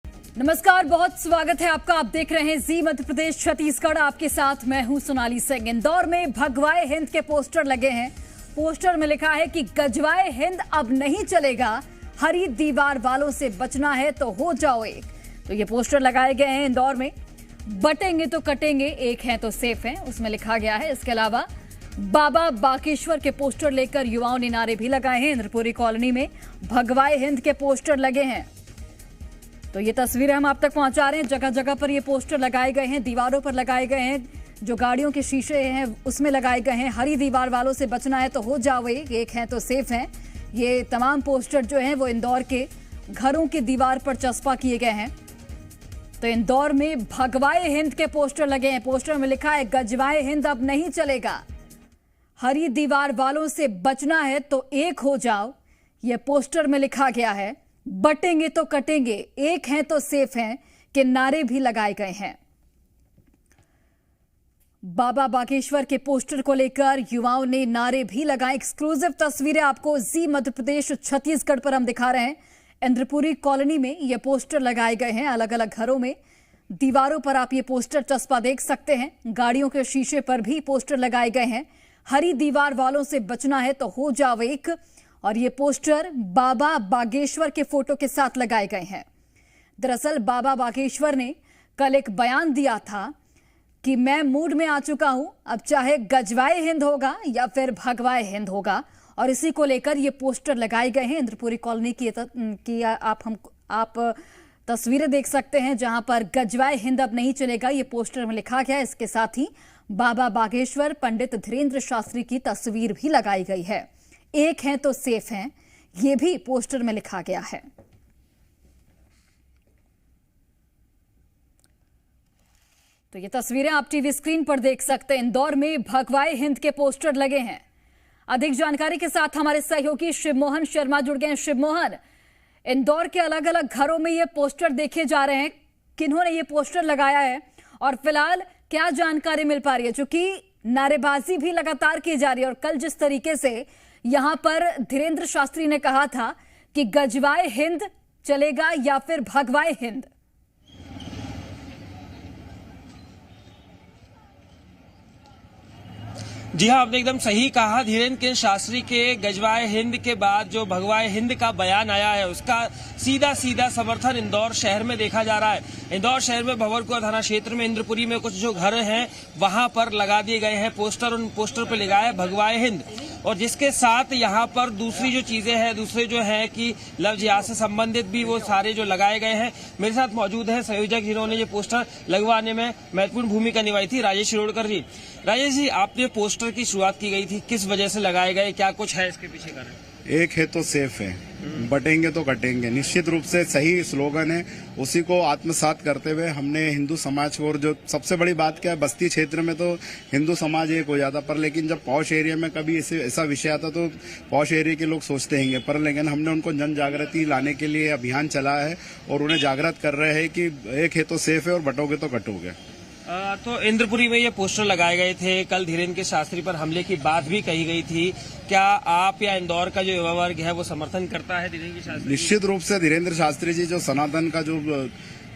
नमस्कार, बहुत स्वागत है आपका। आप देख रहे हैं जी मध्य प्रदेश छत्तीसगढ़। आपके साथ मैं हूं सोनाली सिंह। इंदौर में भगवाए हिंद के पोस्टर लगे हैं। पोस्टर में लिखा है कि गजवाए हिंद अब नहीं चलेगा, हरी दीवार वालों से बचना है तो हो जाओ एक। तो ये पोस्टर लगाए गए हैं इंदौर में। बटेंगे तो कटेंगे, एक हैं तो सेफ हैं, उसमें लिखा गया है। इसके अलावा बाबा बागेश्वर के पोस्टर लेकर युवाओं ने नारे भी लगाए हैं। इंद्रपुरी कॉलोनी में भगवाए हिंद के पोस्टर लगे हैं। तो ये तस्वीरें हम आप तक पहुंचा रहे हैं। जगह जगह पर ये पोस्टर लगाए गए हैं, दीवारों पर लगाए गए हैं, जो गाड़ियों के शीशे हैं उसमें लगाए गए हैं। हरी दीवार वालों से बचना है तो हो जाओ एक हैं तो सेफ हैं। ये तमाम पोस्टर जो हैं वो इंदौर के घरों की दीवार पर चस्पा किए गए हैं। तो इंदौर में भगवाए हिंद के पोस्टर लगे हैं। पोस्टर में लिखा है गजवाए हिंद अब नहीं चलेगा, हरी दीवार वालों से बचना है तो एक हो जाओ। यह पोस्टर में लिखा गया है। बटेंगे तो कटेंगे, एक हैं तो सेफ हैं के नारे भी लगाए गए हैं। बाबा बागेश्वर के पोस्टर को लेकर युवाओं ने नारे भी लगाए। एक्सक्लूसिव तस्वीरें आपको जी मध्य प्रदेश छत्तीसगढ़ पर हम दिखा रहे हैं। इंद्रपुरी कॉलोनी में ये पोस्टर लगाए गए हैं। अलग अलग घरों में दीवारों पर आप ये पोस्टर चस्पा देख सकते हैं। गाड़ियों के शीशे पर भी पोस्टर लगाए गए हैं। हरी दीवार वालों से बचना है तो हो जाओ एक। और ये पोस्टर बाबा बागेश्वर के फोटो के साथ लगाए गए हैं। दरअसल बाबा बागेश्वर ने कल एक बयान दिया था कि मैं मूड में आ चुका हूं, अब चाहे गजवाए हिंद होगा या फिर भगवाए हिंद होगा। और इसी को लेकर ये पोस्टर लगाए गए हैं। इंद्रपुरी कॉलोनी की आप तस्वीरें देख सकते हैं, जहां पर गजवाए हिंद अब नहीं चलेगा ये पोस्टर में लिखा गया है। इसके साथ ही बाबा बागेश्वर पंडित धीरेन्द्र शास्त्री की तस्वीर भी लगाई गई है। एक हैं तो सेफ हैं, यह भी पोस्टर में लिखा गया है। तो ये तस्वीरें आप टीवी स्क्रीन पर देख सकते हैं। इंदौर में भगवाए हिंद के पोस्टर लगे हैं। अधिक जानकारी के साथ हमारे सहयोगी शिवमोहन शर्मा जुड़ गए हैं। शिवमोहन, इंदौर के अलग अलग घरों में ये पोस्टर देखे जा रहे हैं, किन्होंने ये पोस्टर लगाया है और फिलहाल क्या जानकारी मिल पा रही है? चूंकि नारेबाजी भी लगातार की जा रही है और कल जिस तरीके से यहां पर धीरेन्द्र शास्त्री ने कहा था कि गजवाए हिंद चलेगा या फिर भगवाए हिंद। जी हाँ, आपने एकदम सही कहा। धीरेन्द्र शास्त्री के गजवाए हिंद के बाद जो भगवाए हिंद का बयान आया है, उसका सीधा सीधा समर्थन इंदौर शहर में देखा जा रहा है। इंदौर शहर में भंवरकुआं थाना क्षेत्र में इंद्रपुरी में कुछ जो घर हैं वहां पर लगा दिए गए हैं पोस्टर। उन पोस्टर पर लिखा है भगवाए हिंद। और जिसके साथ यहाँ पर दूसरी जो चीजें हैं, दूसरे जो है कि लव जिहाद से संबंधित भी वो सारे जो लगाए गए हैं। मेरे साथ मौजूद है संयोजक जिन्होंने ये पोस्टर लगवाने में महत्वपूर्ण भूमिका निभाई थी, राजेश शिरोडकर जी। राजेश जी, आपने पोस्टर की शुरुआत की गई थी, किस वजह से लगाए गए, क्या कुछ है इसके पीछे कारण? एक है तो सेफ है, बटेंगे तो कटेंगे, निश्चित रूप से सही स्लोगन है। उसी को आत्मसात करते हुए हमने हिंदू समाज को, और जो सबसे बड़ी बात क्या है, बस्ती क्षेत्र में तो हिंदू समाज एक हो जाता, पर लेकिन जब पॉश एरिया में कभी ऐसा विषय आता तो पॉश एरिया के लोग सोचते हैं, पर लेकिन हमने उनको जन जागृति लाने के लिए अभियान चलाया है और उन्हें जागृत कर रहे हैं कि एक है तो सेफ है और बटोगे तो कटोगे। तो इंद्रपुरी में ये पोस्टर लगाए गए थे। कल धीरेन्द्र शास्त्री पर हमले की बात भी कही गई थी। क्या आप या इंदौर का जो युवा वर्ग है वो समर्थन करता है धीरेन्द्र शास्त्री? निश्चित रूप से धीरेन्द्र शास्त्री जी जो सनातन का जो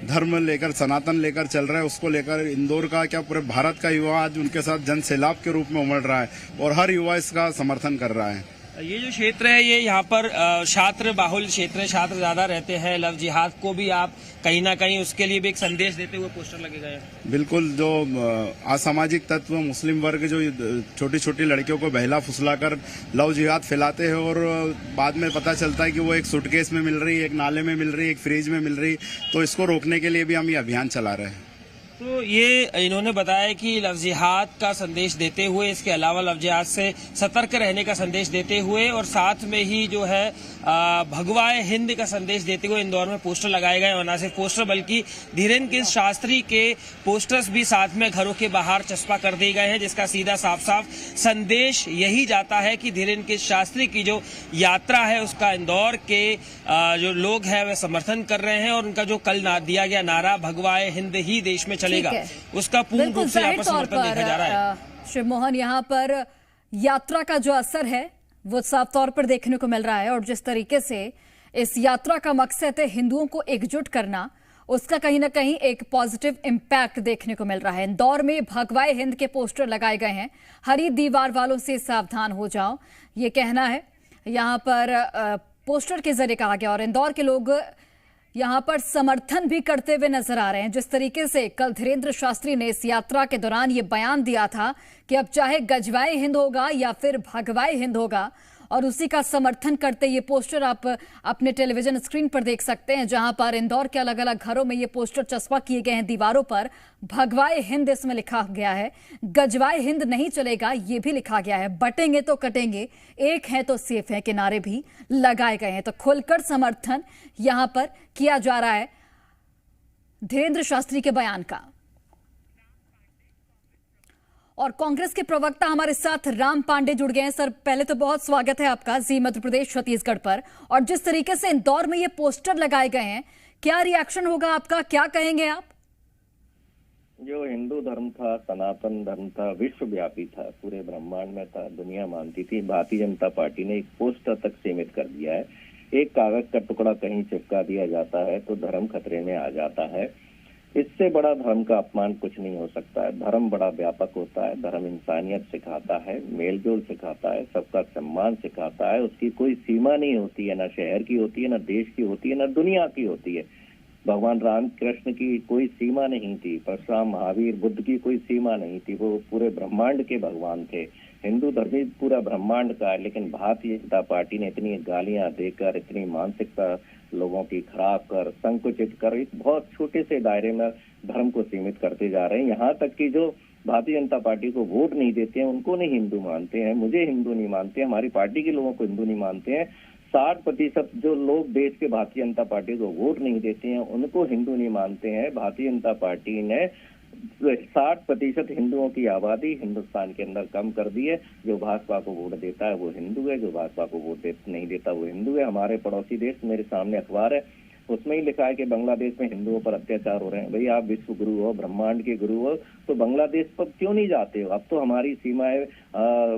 धर्म लेकर, सनातन लेकर चल रहा है, उसको लेकर इंदौर का क्या पूरे भारत का युवा आज उनके साथ जन सैलाब के रूप में उमड़ रहा है और हर युवा इसका समर्थन कर रहा है। ये जो क्षेत्र है ये यहाँ पर छात्र बाहुल क्षेत्र है, छात्र ज्यादा रहते हैं। लव जिहाद को भी आप कहीं ना कहीं उसके लिए भी एक संदेश देते हुए पोस्टर लगे गए हैं। बिल्कुल, जो असामाजिक तत्व मुस्लिम वर्ग जो छोटी छोटी लड़कियों को बहला फुसलाकर लव जिहाद फैलाते हैं और बाद में पता चलता है कि वो एक सूटकेस में मिल रही, एक नाले में मिल रही, एक फ्रिज में मिल रही, तो इसको रोकने के लिए भी हम ये अभियान चला रहे हैं। तो ये इन्होंने बताया कि लव जिहाद का संदेश देते हुए, इसके अलावा लव जिहाद से सतर्क रहने का संदेश देते हुए और साथ में ही जो है भगवाए हिंद का संदेश देते हुए इंदौर में पोस्टर लगाए गए। और न सिर्फ पोस्टर बल्कि धीरेन्द्र शास्त्री के पोस्टर्स भी साथ में घरों के बाहर चस्पा कर दिए गए हैं, जिसका सीधा साफ साफ संदेश यही जाता है कि धीरेन्द्र शास्त्री की जो यात्रा है उसका इंदौर के जो लोग हैं वे समर्थन कर रहे हैं। और उनका जो कल दिया गया नारा भगवाए हिंद ही देश में चलेगा, उसका पूर्ण रूप से यहाँ पर समर्थन देखा जा रहा है। शिवमोहन, यहाँ पर यात्रा का जो असर है वो साफ तौर पर देखने को मिल रहा है और जिस तरीके से इस यात्रा का मकसद है हिंदुओं को एकजुट करना उसका कहीं ना कहीं एक पॉजिटिव इम्पैक्ट देखने को मिल रहा है। इंदौर में भगवाए हिंद के पोस्टर लगाए गए हैं। हरी दीवार वालों से सावधान हो जाओ, ये कहना है यहाँ पर पोस्टर के जरिए कहा गया। और इंदौर के लोग यहाँ पर समर्थन भी करते हुए नजर आ रहे हैं। जिस तरीके से कल धीरेन्द्र शास्त्री ने इस यात्रा के दौरान ये बयान दिया था कि अब चाहे गजवाए हिंद होगा या फिर भगवाए हिंद होगा, और उसी का समर्थन करते ये पोस्टर आप अपने टेलीविजन स्क्रीन पर देख सकते हैं, जहां पर इंदौर के अलग अलग घरों में ये पोस्टर चस्पा किए गए हैं दीवारों पर। भगवाए हिंद इसमें लिखा गया है, गजवाए हिंद नहीं चलेगा ये भी लिखा गया है। बटेंगे तो कटेंगे, एक है तो सेफ है के नारे भी लगाए गए हैं। तो खुलकर समर्थन यहां पर किया जा रहा है धीरेन्द्र शास्त्री के बयान का। और कांग्रेस के प्रवक्ता हमारे साथ राम पांडे जुड़ गए हैं। सर, पहले तो बहुत स्वागत है आपका जी मध्य प्रदेश छत्तीसगढ़ पर। और जिस तरीके से इंदौर में ये पोस्टर लगाए गए हैं, क्या रिएक्शन होगा आपका, क्या कहेंगे आप? जो हिंदू धर्म था, सनातन धर्म था, विश्वव्यापी था, पूरे ब्रह्मांड में था, दुनिया मानती थी, भारतीय जनता पार्टी ने एक पोस्टर तक सीमित कर दिया है। एक कागज का टुकड़ा कहीं चिपका दिया जाता है तो धर्म खतरे में आ जाता है। इससे बड़ा धर्म का अपमान कुछ नहीं हो सकता है। धर्म बड़ा व्यापक होता है। धर्म इंसानियत सिखाता है, मेलजोल सिखाता है, सबका सम्मान सिखाता है। उसकी कोई सीमा नहीं होती है, ना शहर की होती है, ना देश की होती है, ना दुनिया की होती है। भगवान राम कृष्ण की कोई सीमा नहीं थी, परशुराम, महावीर, बुद्ध की कोई सीमा नहीं थी। वो पूरे ब्रह्मांड के भगवान थे। हिंदू धर्म पूरा ब्रह्मांड का है, लेकिन भारतीय जनता पार्टी ने इतनी गालियां देकर, इतनी मानसिकता लोगों की खराब कर, संकुचित कर, एक बहुत छोटे से दायरे में धर्म को सीमित करते जा रहे हैं। यहाँ तक कि जो भारतीय जनता पार्टी को वोट नहीं देते हैं उनको नहीं हिंदू मानते हैं, मुझे हिंदू नहीं मानते, हमारी पार्टी के लोगों को हिंदू नहीं मानते हैं। 60% जो लोग देश के भारतीय जनता पार्टी को वोट नहीं देते हैं उनको हिंदू नहीं मानते हैं। भारतीय जनता पार्टी ने 60% हिंदुओं की आबादी हिंदुस्तान के अंदर कम कर दी है। जो भाजपा को वोट देता है वो हिंदू है, जो भाजपा को वोट नहीं देता वो हिंदू है। हमारे पड़ोसी देश, मेरे सामने अखबार है, उसमें ही लिखा है कि बांग्लादेश में हिंदुओं पर अत्याचार हो रहे हैं। भाई, आप विश्व गुरु हो, ब्रह्मांड के गुरु हो, तो बांग्लादेश पर क्यों नहीं जाते हो? अब तो हमारी सीमाएं,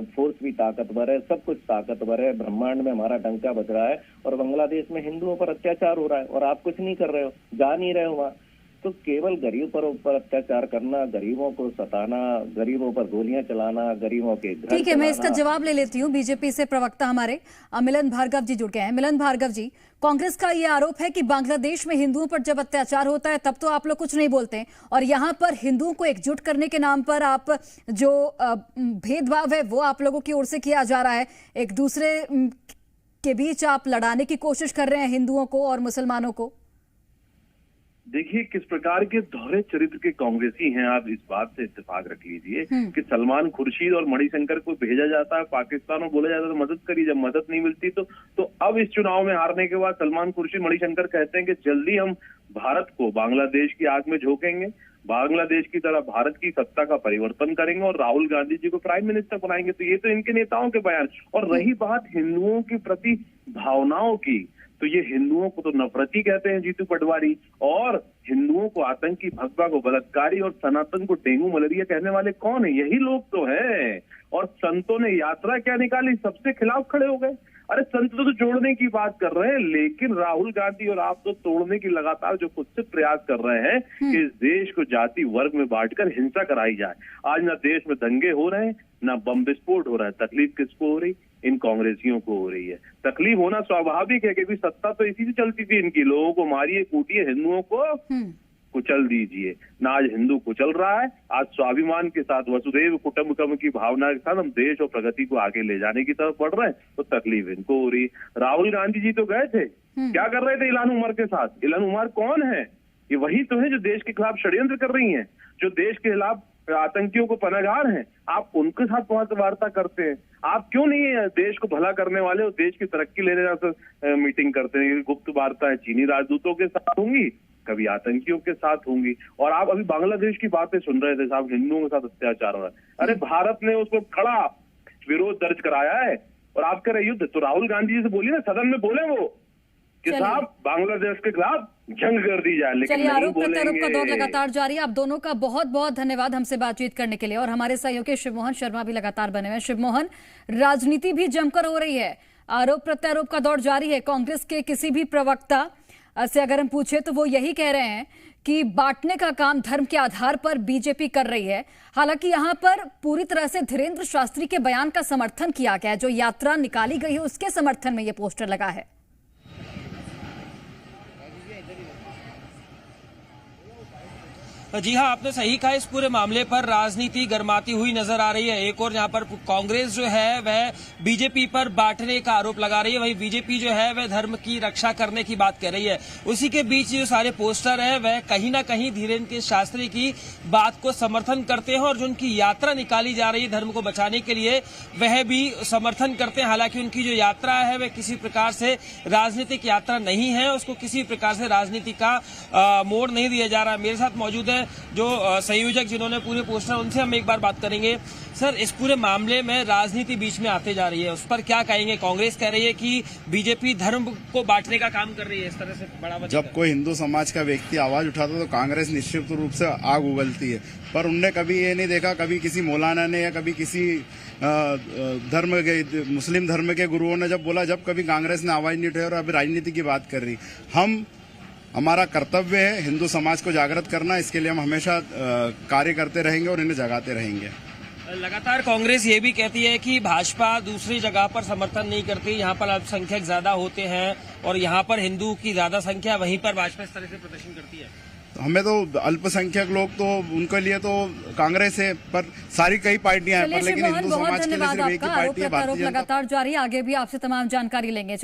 फोर्स भी ताकतवर है, सब कुछ ताकतवर है, ब्रह्मांड में हमारा डंका बज रहा है, और बांग्लादेश में हिंदुओं पर अत्याचार हो रहा है और आप कुछ नहीं कर रहे हो, जा नहीं रहे हो वहाँ। तो केवल गरीबों पर अत्याचार करना, गरीबों को सताना, गरीबों पर गोलियां चलाना, गरीबों के घर, ठीक है, मैं इसका जवाब ले लेती हूँ। बीजेपी से प्रवक्ता हमारे मिलन भार्गव जी जुड़ गए हैं। मिलन भार्गव जी, कांग्रेस का ये आरोप है कि बांग्लादेश में हिंदुओं पर जब अत्याचार होता है तब तो आप लोग कुछ नहीं बोलते हैं, और यहाँ पर हिंदुओं को एकजुट करने के नाम पर आप जो भेदभाव है वो आप लोगों की ओर से किया जा रहा है। एक दूसरे के बीच आप लड़ाने की कोशिश कर रहे हैं हिंदुओं को और मुसलमानों को। देखिए किस प्रकार के दोहरे चरित्र के कांग्रेसी हैं। आप इस बात से इत्तेफाक रख लीजिए कि सलमान खुर्शीद और मणिशंकर को भेजा जाता है पाकिस्तान और बोला जाता है तो मदद करिए, जब मदद नहीं मिलती तो अब इस चुनाव में हारने के बाद सलमान खुर्शीद, मणिशंकर कहते हैं कि जल्दी हम भारत को बांग्लादेश की आग में झोंकेंगे, बांग्लादेश की तरह भारत की सत्ता का परिवर्तन करेंगे और राहुल गांधी जी को प्राइम मिनिस्टर बनाएंगे। तो ये तो इनके नेताओं के बयान। और रही बात हिंदुओं के प्रति भावनाओं की, तो ये हिंदुओं को तो नफरती कहते हैं जीतू पटवारी, और हिंदुओं को आतंकी, भगवा को बलात्कारी और सनातन को डेंगू मलेरिया कहने वाले कौन है? यही लोग तो हैं। और संतों ने यात्रा क्या निकाली, सबसे खिलाफ खड़े हो गए। अरे संत तो जोड़ने की बात कर रहे हैं, लेकिन राहुल गांधी और आप तो तोड़ने की लगातार जो खुद से प्रयास कर रहे हैं कि इस देश को जाति वर्ग में बांटकर हिंसा कराई जाए। आज ना देश में दंगे हो रहे हैं, ना बम विस्फोट हो रहा है। तकलीफ किसको हो रही? इन कांग्रेसियों को हो रही है। तकलीफ होना स्वाभाविक है क्योंकि सत्ता तो इसी से चलती थी इनकी। लोगों को मारिए, कूटिए, हिंदुओं को कुचल दीजिए। ना आज हिंदू कुचल रहा है, आज स्वाभिमान के साथ, वसुधैव कुटुंबकम की भावना के साथ हम देश और प्रगति को आगे ले जाने की तरफ बढ़ रहे हैं, तो तकलीफ इनको हो रही है। राहुल गांधी जी तो गए थे, क्या कर रहे थे इल्हान उमर के साथ? इल्हान उमर कौन है? ये वही तो है जो देश के खिलाफ षड्यंत्र कर रही हैं, जो देश के खिलाफ आतंकियों को पनाहगार हैं। आप उनके साथ वार्ता करते हैं। आप क्यों नहीं देश को भला करने वाले और देश की तरक्की लेने मीटिंग करते हैं? गुप्त वार्ताएं चीनी राजदूतों के साथ होंगी, कभी आतंकियों के साथ होंगी। और आप अभी बांग्लादेश की बातें सुन रहे थे साहब, हिंदुओं के साथ अत्याचार हो रहा है। अरे भारत ने उसको खड़ा विरोध दर्ज कराया है और आप कह रहे युद्ध। तो राहुल गांधी जी से बोलिए ना, सदन में बोले वो कि साहब बांग्लादेश के खिलाफ जंग कर दी जाए। लेकिन चलिए, आरोप प्रत्यारोप का दौर लगातार जारी है। आप दोनों का बहुत बहुत धन्यवाद हमसे बातचीत करने के लिए। और हमारे सहयोगी शिवमोहन शर्मा भी लगातार बने हुए हैं। शिवमोहन, राजनीति भी जमकर हो रही है, आरोप प्रत्यारोप का दौर जारी है। कांग्रेस के किसी भी प्रवक्ता से अगर हम पूछे तो वो यही कह रहे हैं कि बांटने का काम धर्म के आधार पर बीजेपी कर रही है। हालांकि यहां पर पूरी तरह से धीरेन्द्र शास्त्री के बयान का समर्थन किया गया है। जो यात्रा निकाली गई है उसके समर्थन में ये पोस्टर लगा है। जी हाँ, आपने सही कहा। इस पूरे मामले पर राजनीति गर्माती हुई नजर आ रही है। एक और यहाँ पर कांग्रेस जो है वह बीजेपी पर बांटने का आरोप लगा रही है, वही बीजेपी जो है वह धर्म की रक्षा करने की बात कर रही है। उसी के बीच जो सारे पोस्टर है वह कहीं ना कहीं धीरेन्द्र शास्त्री की बात को समर्थन करते हैं और जो उनकी यात्रा निकाली जा रही है धर्म को बचाने के लिए वह भी समर्थन करते हैं। हालांकि उनकी जो यात्रा है वह किसी प्रकार से राजनीतिक यात्रा नहीं है, उसको किसी प्रकार से राजनीति का मोड़ नहीं दिया जा रहा। मेरे साथ मौजूद है जो संयोजक जिन्होंने पूरे पोस्टर, उनसे हम एक बार बात करेंगे। सर, इस पूरे मामले में राजनीति बीच में आते जा रही है, उस पर क्या कहेंगे? कांग्रेस कह रही है कि बीजेपी धर्म को बांटने का काम कर रही है, इस तरह से बढ़ावा। जब कोई हिंदू समाज का व्यक्ति आवाज उठाता है तो कांग्रेस निश्चित रूप से आग उगलती है, पर उनने कभी ये नहीं देखा, कभी किसी मौलाना ने या कभी किसी धर्म के, मुस्लिम धर्म के गुरुओं ने जब बोला, जब कभी कांग्रेस ने आवाज नहीं उठाई और अभी राजनीति की बात कर रही। हमारा कर्तव्य है हिंदू समाज को जागृत करना, इसके लिए हम हमेशा कार्य करते रहेंगे और इन्हें जगाते रहेंगे। लगातार कांग्रेस ये भी कहती है कि भाजपा दूसरी जगह पर समर्थन नहीं करती, यहाँ पर अल्पसंख्यक ज्यादा होते हैं और यहाँ पर हिंदू की ज्यादा संख्या, वहीं पर भाजपा इस तरह से प्रदर्शन करती है। हमें तो अल्पसंख्यक लोग तो उनके लिए तो कांग्रेस है, पर सारी कई पार्टियां हैं, पर लेकिन हिंदू समाज के लिए सिर्फ एक ही पार्टी है, भारतीय जनता पार्टी। लगातार जारी, आगे भी आपसे तमाम जानकारी लेंगे।